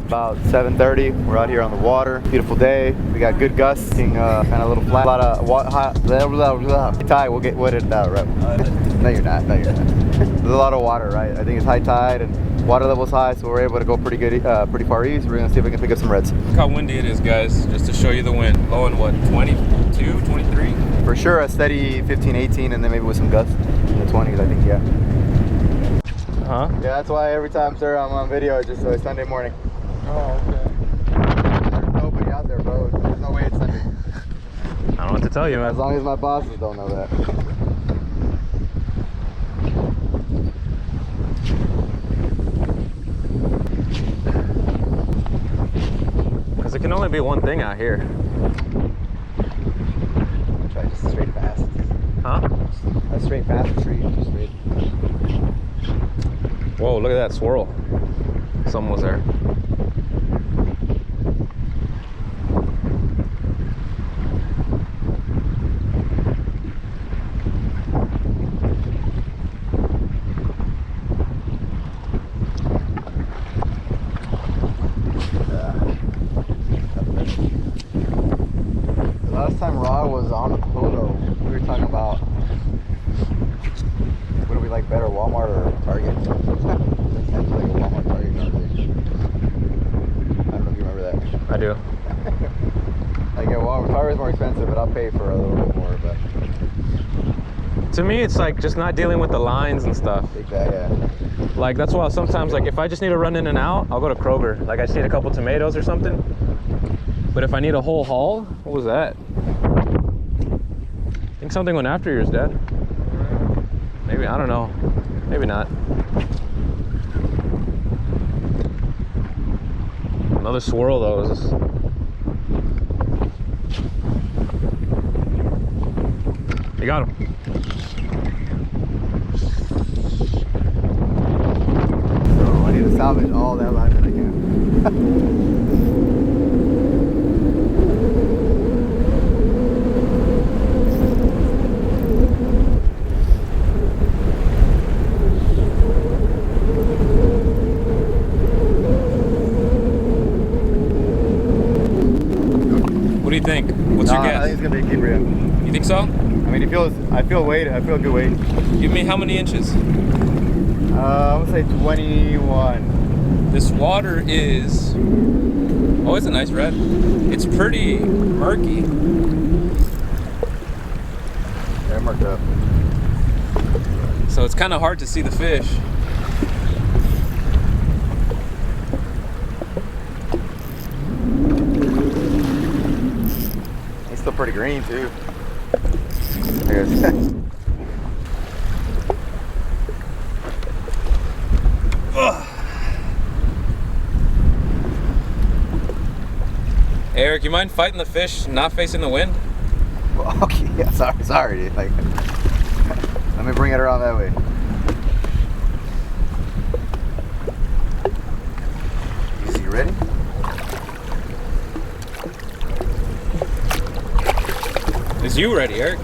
About 7:30. We're out here on the water. Beautiful day. We got good gusts. Kind of a little flat. A lot of tide. We'll get wetted out, right? No, you're not. No, you're not. There's a lot of water, right? I think it's high tide and water level's high, so we're able to go pretty good, pretty far east. We're gonna see if we can pick up some reds. Look how windy it is, guys. Just to show you the wind. Blowing what, 22, 23? For sure, a steady 15, 18, and then maybe with some gusts in the 20s. I think, yeah. Huh? Yeah, that's why every time, sir, I'm on video, it's just Sunday morning. Oh, okay. There's nobody out there, bro. There's no way it's Sunday. I don't know what to tell you, man. As long as my bosses don't know that. Because it can only be one thing out here. Try just straight fast. Huh? A straight fast tree, just straight. Whoa, look at that swirl. Someone was there. Last time Rod was on a photo, we were talking about what do we like better, Walmart or Target? That's like a Walmart Target conversation. I don't know if you remember that. I do. Like, yeah, Walmart Target's more expensive, but I'll pay for a little bit more. But To me, it's like just not dealing with the lines and stuff. exactly, yeah. Like, that's why sometimes, like, if I just need to run in and out, I'll go to Kroger. Like, I just need a couple tomatoes or something. But if I need a whole haul, what was that? I think something went after yours, Dad. Maybe, I don't know. Maybe not. Another swirl, though. You got him. So I need to salvage all that line that I can. What do you think? What's your guess? I think it's gonna be a keeper. Yeah. You think so? I mean, I feel weight. I feel good weight. Give me how many inches? I would say 21. This water is, oh, it's a nice red. It's pretty murky. Yeah, marked up. So it's kind of hard to see the fish. It's still pretty green too. There it is. Eric, you mind fighting the fish not facing the wind? Well, okay, yeah, sorry, dude. Like, let me bring it around that way. Easy, you ready? Is you ready, Eric?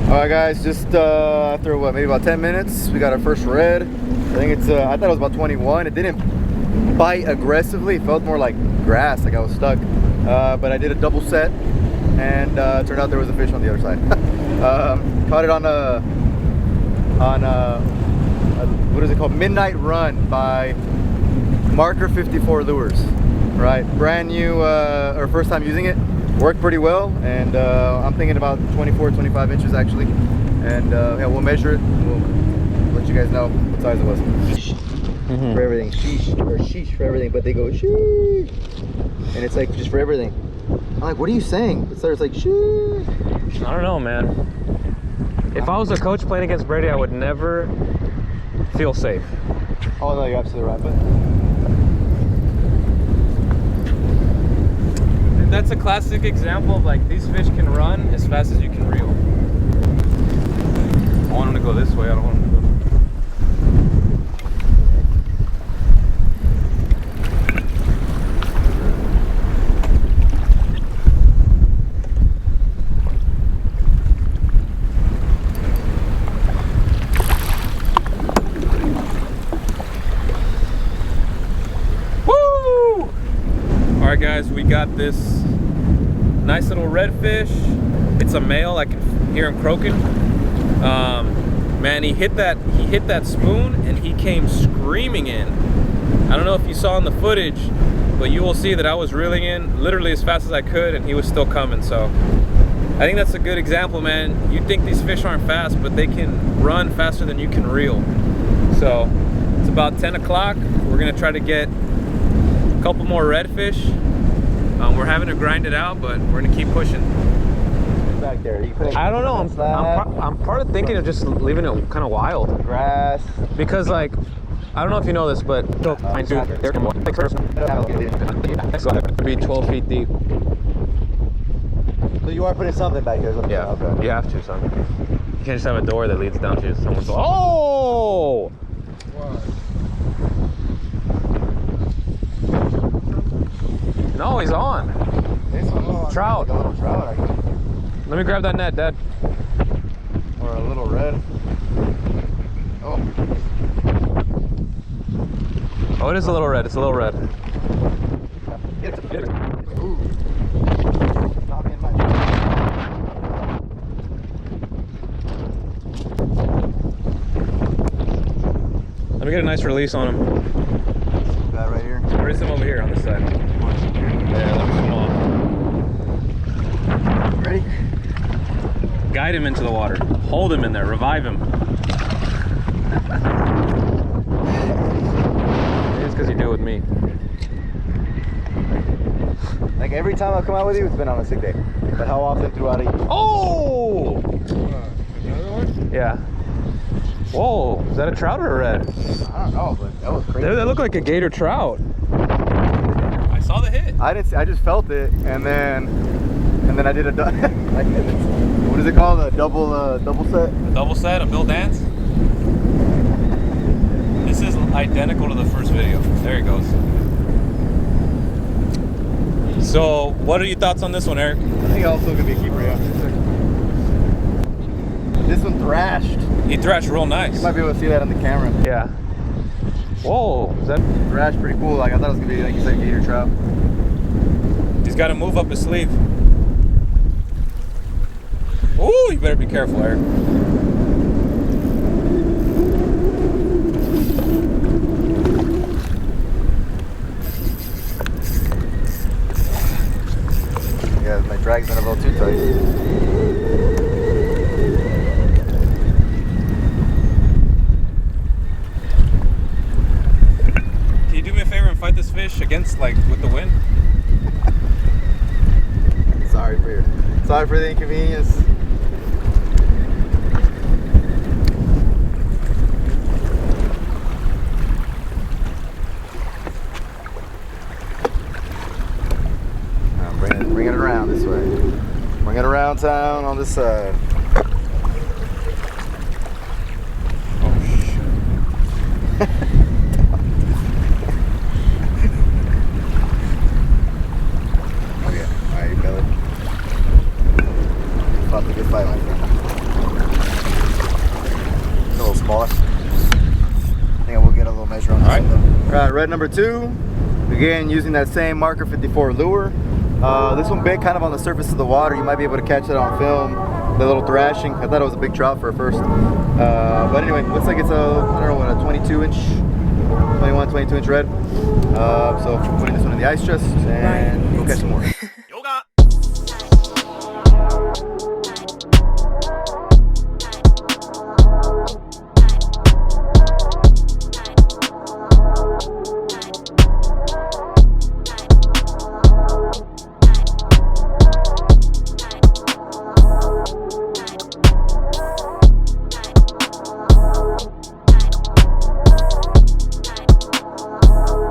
All right, guys, just after what, maybe about 10 minutes, we got our first red. I think it's, I thought it was about 21. It didn't bite aggressively. It felt more like grass, like I was stuck. But I did a double set, and it turned out there was a fish on the other side. Caught it on what is it called? Midnight Run by Marker 54 Lures. Right, brand new, or first time using it. Worked pretty well, and I'm thinking about 24, 25 inches actually. And yeah, we'll measure it. We'll let you guys know what size it was. For everything, sheesh, or sheesh for everything, but they go sheesh, and it's like just for everything. I'm like, what are you saying? It starts like sheesh. I don't know, man. If I was a coach playing against Brady, I would never feel safe. Oh no, you're absolutely right, but that's a classic example of like these fish can run as fast as you can reel. I want them to go this way, I don't want them to go. guys, we got this nice little redfish. It's a male. I can hear him croaking. Man, he hit that spoon and he came screaming in. I don't know if you saw in the footage, but you will see that I was reeling in literally as fast as I could and he was still coming. So I think that's a good example, man. You think these fish aren't fast, but they can run faster than you can reel. So it's about 10 o'clock. We're gonna try to get a couple more redfish. We're having to grind it out, but we're gonna keep pushing. Back there. I don't know. I'm part of thinking of just leaving it kind of wild. Grass. Because like, I don't know if you know this, but be 12 feet deep. So you are putting something back there? Yeah. Okay. You have to, son. You can't just have a door that leads down to someone's. Oh! No, he's on. Trout. Like a little trout, I guess. Let me grab that net, Dad. Or a little red. Oh. Oh, it is a little red. It's a little red. Ooh. Not in my Let me get a nice release on him. That right here. Release him over here on this side. Yeah, let me come on. Ready? Guide him into the water. Hold him in there. Revive him. It's because you do it with me. Like every time I come out with you, it's been on a sick day. But how often throughout a year? Oh! Another one? Yeah. Whoa, is that a trout or a red? I don't know, but that was crazy. They look like a gator trout. I saw the hit. I didn't see, I just felt it, and then I did a like, what is it called? A double set? A double set, a Bill Dance. This is identical to the first video. There he goes. So, what are your thoughts on this one, Eric? I think also gonna be a keeper, yeah. This one thrashed. He thrashed real nice. You might be able to see that on the camera. Yeah. Whoa, is that? Thrashed pretty cool. Like I thought it was gonna be like you said, gator trout. He's got to move up his sleeve. Ooh, you better be careful, Eric. Yeah, my drag's been a little too tight. Can you do me a favor and fight this fish against, like, with the wind? Sorry for the inconvenience. Bring it around this way. Bring it around town on this side. Oh, shit. Okay, alright, you got it. About to get fight like that. It's a little smaller. I think I will get a little measure on this one though. Alright, red number 2. Again, using that same Marker 54 lure. This one bit kind of on the surface of the water. You might be able to catch it on film. The little thrashing. I thought it was a big trout for a first. But anyway, looks like it's a, I don't know what, a 22 inch, 21, 22 inch red. So I'm putting this one in the ice chest and we'll catch some more.